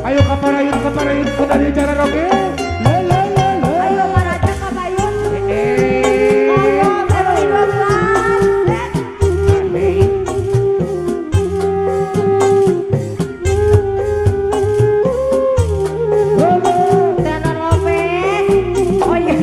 Ayo kaparayun kita di acara roke. Ayo Maraja Kabayun. Ayo Family 12. Tenor Lopez. Oh iya.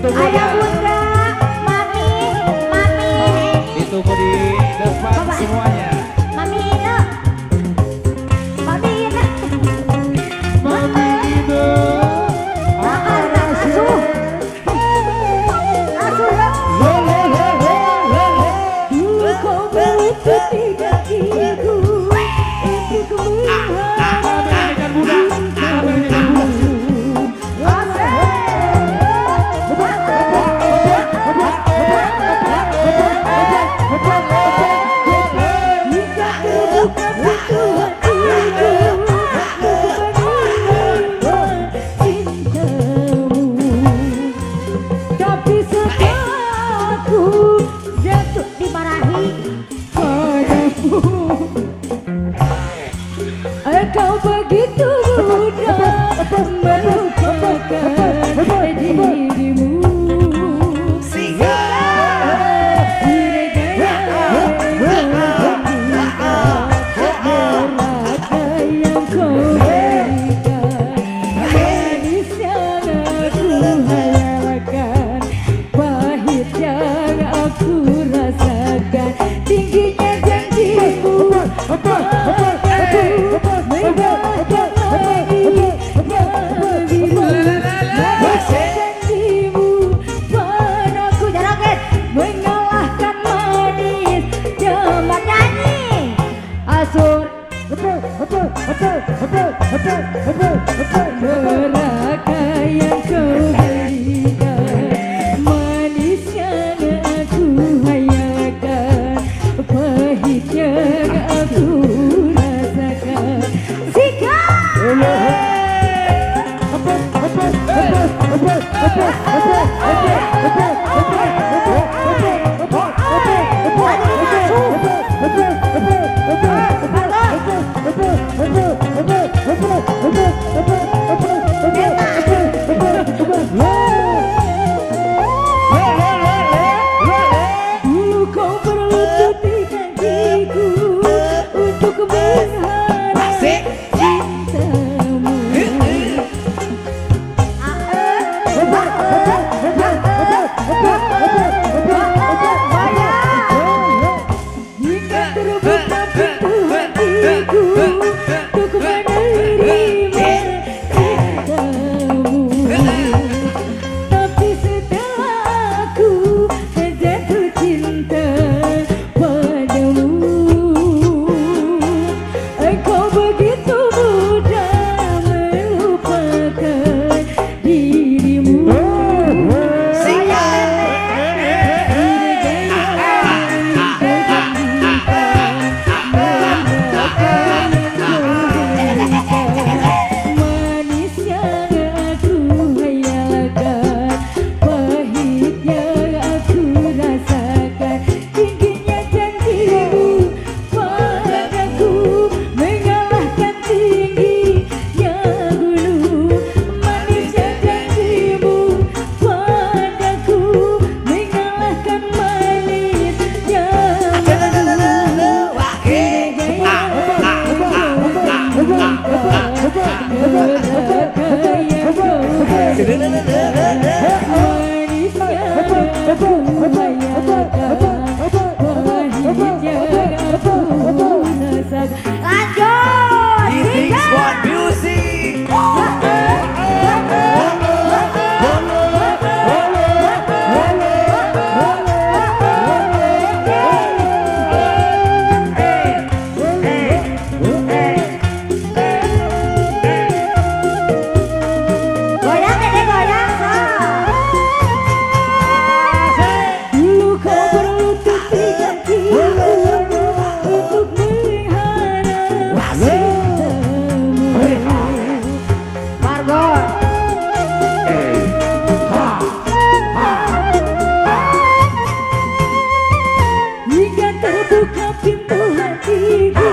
Ayah bunda, mami, ditunggu di depan semuanya. Mami Ina, mami Ina, Mami Ina, asuh ya. Dulu kau mengikuti kakiku untuk Amerikan budak, Amerikan budak. Kau begitu mudah melupakan dirimu. Neraka yang kau berikan, manisnya aku hayalkan, pahitnya aku rasakan. Sika! Dulu kau berlutut di kakiku untuk berharap cintamu. Hingga terbuka pintu hatiku untuk menerima cinta. This is what music. Goyang deh, goyang. Dulu kau berlutut di kakiku untuk mengharap Margot. Hingga terbuka pintu hatiku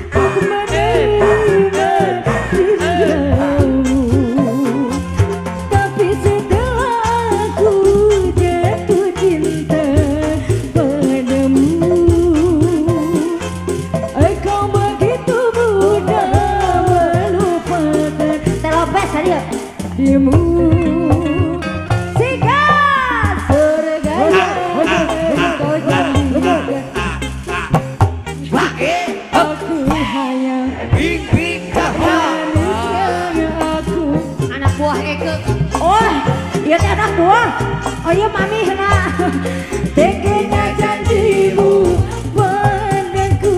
untuk menerima cintamu. Tapi setelah aku jatuh cinta padamu, kau begitu mudah melupakan terlopes tadi dirimu. Sikat surga kau jangan. Aku hanya aku anak buah Eke. Oh, dia teh anak buah. Oh iya mami nah. Teganya janjimu padaku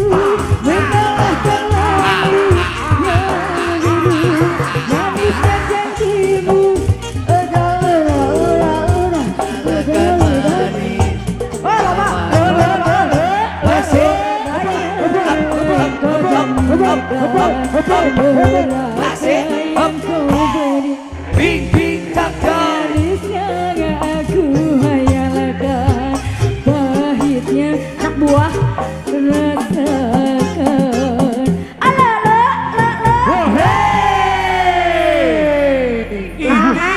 mengalahkan lalu yang dulu. Manisnya janjimu manisnya aku hayalkan pahitnya anak buah